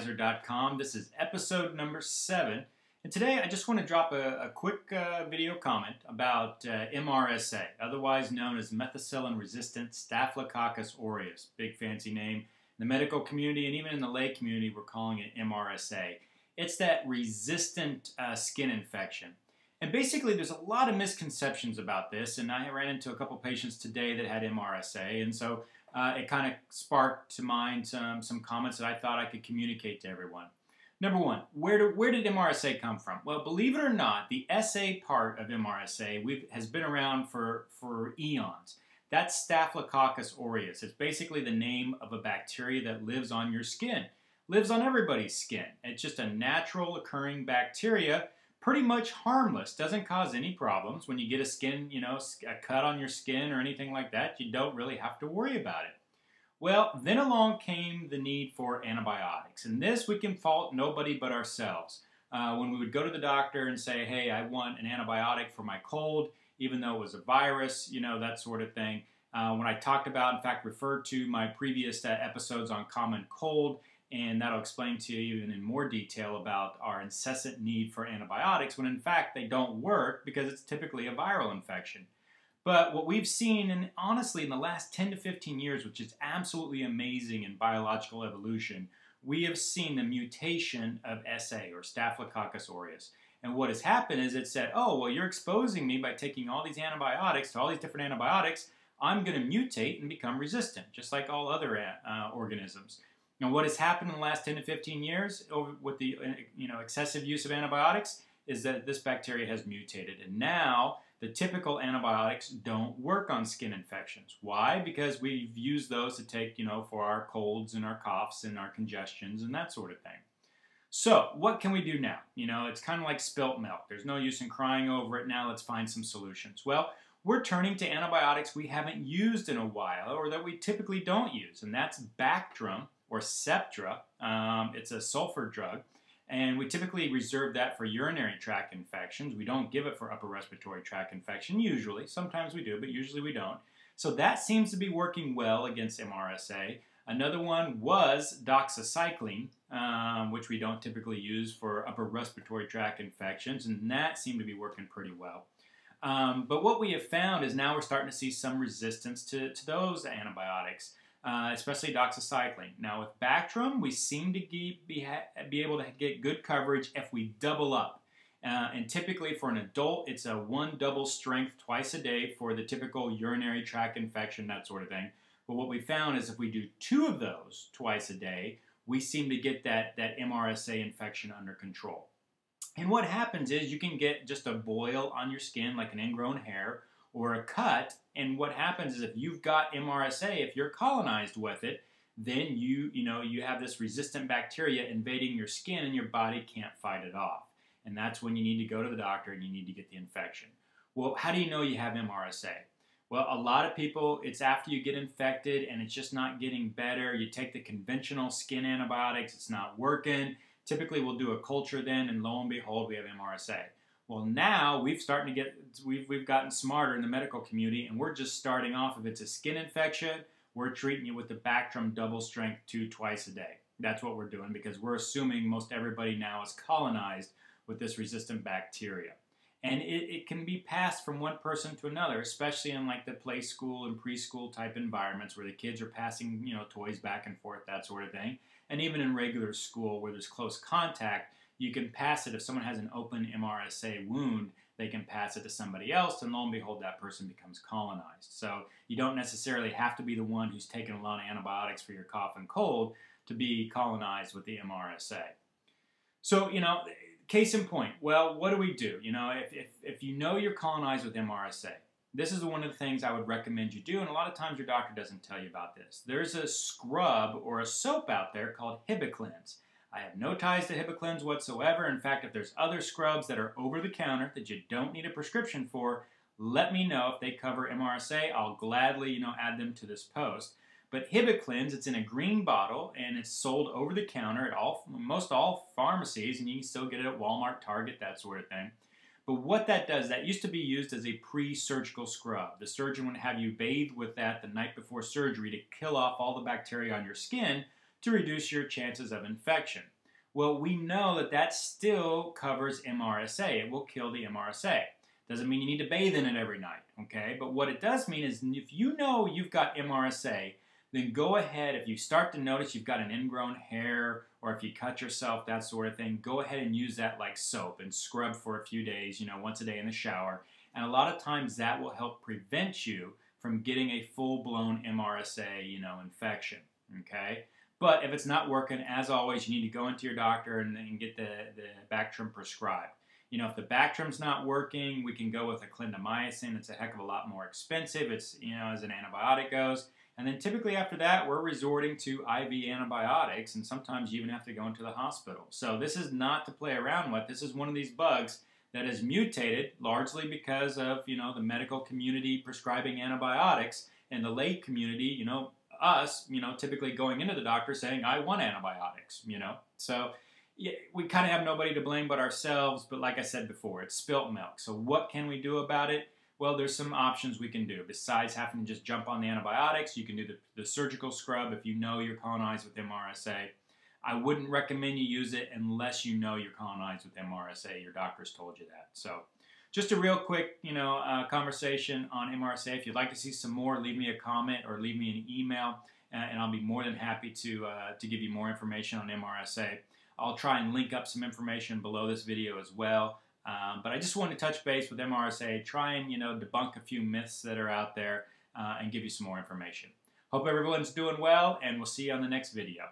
MRSAanalyzer.com. This is episode number 7. And today I just want to drop a quick video comment about MRSA, otherwise known as methicillin-resistant Staphylococcus aureus. Big fancy name. In the medical community and even in the lay community, we're calling it MRSA. It's that resistant skin infection. And basically, there's a lot of misconceptions about this, and I ran into a couple patients today that had MRSA, and so it kind of sparked to mind some comments that I thought I could communicate to everyone. Number one, where did MRSA come from? Well, believe it or not, the SA part of MRSA has been around for eons. That's Staphylococcus aureus. It's basically the name of a bacteria that lives on your skin. Lives on everybody's skin. It's just a natural occurring bacteria, pretty much harmless, doesn't cause any problems. When you get a cut on your skin or anything like that, you don't really have to worry about it. Well, then along came the need for antibiotics, and this we can fault nobody but ourselves. When we would go to the doctor and say, hey, I want an antibiotic for my cold, even though it was a virus, that sort of thing. When I talked about, in fact, referred to my previous episodes on common cold, and that'll explain to you even in more detail about our incessant need for antibiotics when in fact they don't work because it's typically a viral infection. But what we've seen, and honestly in the last 10 to 15 years, which is absolutely amazing in biological evolution, we have seen the mutation of SA or Staphylococcus aureus. And what has happened is it said, oh, well, you're exposing me by taking all these antibiotics to all these different antibiotics. I'm going to mutate and become resistant, just like all other organisms. Now, what has happened in the last 10 to 15 years with the excessive use of antibiotics is that this bacteria has mutated. And now the typical antibiotics don't work on skin infections. Why? Because we've used those to take, for our colds and our coughs and our congestions and that sort of thing. So what can we do now? It's kind of like spilt milk. There's no use in crying over it. Now let's find some solutions. Well, we're turning to antibiotics we haven't used in a while or that we typically don't use, and that's Bactrim or Septra. It's a sulfur drug, and we typically reserve that for urinary tract infections. We don't give it for upper respiratory tract infection usually. Sometimes we do, but usually we don't. So that seems to be working well against MRSA. Another one was doxycycline, which we don't typically use for upper respiratory tract infections, and that seemed to be working pretty well. But what we have found is now we're starting to see some resistance to those antibiotics. Especially doxycycline. Now with Bactrim, we seem to be able to get good coverage if we double up. And typically for an adult, it's a 1 double strength twice a day for the typical urinary tract infection, that sort of thing. But what we found is if we do 2 of those twice a day, we seem to get that MRSA infection under control. And what happens is you can get just a boil on your skin, like an ingrown hair, or a cut, and what happens is if you've got MRSA, if you're colonized with it, then you have this resistant bacteria invading your skin and your body can't fight it off. And that's when you need to go to the doctor and you need to get the infection. Well, how do you know you have MRSA? Well, a lot of people, it's after you get infected and it's just not getting better. You take the conventional skin antibiotics, it's not working. Typically we'll do a culture then, and lo and behold, we have MRSA. Well, now we've gotten smarter in the medical community, and we're just starting off. If it's a skin infection, we're treating you with the Bactrim double strength 2 twice a day. That's what we're doing because we're assuming most everybody now is colonized with this resistant bacteria. And it can be passed from one person to another, especially in like the play school and preschool type environments where the kids are passing, toys back and forth, that sort of thing. And even in regular school where there's close contact, you can pass it. If someone has an open MRSA wound, they can pass it to somebody else, and lo and behold, that person becomes colonized. So you don't necessarily have to be the one who's taken a lot of antibiotics for your cough and cold to be colonized with the MRSA. So, case in point, well, what do we do? If you know you're colonized with MRSA, this is one of the things I would recommend you do, and a lot of times your doctor doesn't tell you about this. There's a scrub or a soap out there called Hibiclens. I have no ties to Hibiclens whatsoever. In fact, if there's other scrubs that are over the counter that you don't need a prescription for, let me know if they cover MRSA. I'll gladly, add them to this post. But Hibiclens, it's in a green bottle and it's sold over the counter at most all pharmacies, and you can still get it at Walmart, Target, that sort of thing. But what that does, that used to be used as a pre-surgical scrub. The surgeon would have you bathe with that the night before surgery to kill off all the bacteria on your skin to reduce your chances of infection. Well, we know that that still covers MRSA. It will kill the MRSA. Doesn't mean you need to bathe in it every night, okay? But what it does mean is if you know you've got MRSA, then go ahead, if you start to notice you've got an ingrown hair or if you cut yourself, that sort of thing, go ahead and use that like soap and scrub for a few days, once a day in the shower. And a lot of times that will help prevent you from getting a full-blown MRSA, infection, okay? But if it's not working, as always, you need to go into your doctor and get the Bactrim prescribed. If the Bactrim's not working, we can go with a clindamycin. It's a heck of a lot more expensive. It's, as an antibiotic goes. And then typically after that, we're resorting to IV antibiotics, and sometimes you even have to go into the hospital. So this is not to play around with. This is one of these bugs that is mutated largely because of, the medical community prescribing antibiotics and the lay community, us, typically going into the doctor saying, I want antibiotics, So yeah, we kind of have nobody to blame but ourselves, but like I said before, it's spilt milk. So what can we do about it? Well, there's some options we can do. Besides having to just jump on the antibiotics, you can do the surgical scrub if you know you're colonized with MRSA. I wouldn't recommend you use it unless you know you're colonized with MRSA. Your doctor's told you that. So just a real quick, conversation on MRSA. If you'd like to see some more, leave me a comment or leave me an email, and I'll be more than happy to give you more information on MRSA. I'll try and link up some information below this video as well. But I just wanted to touch base with MRSA, try and debunk a few myths that are out there, and give you some more information. Hope everyone's doing well, and we'll see you on the next video.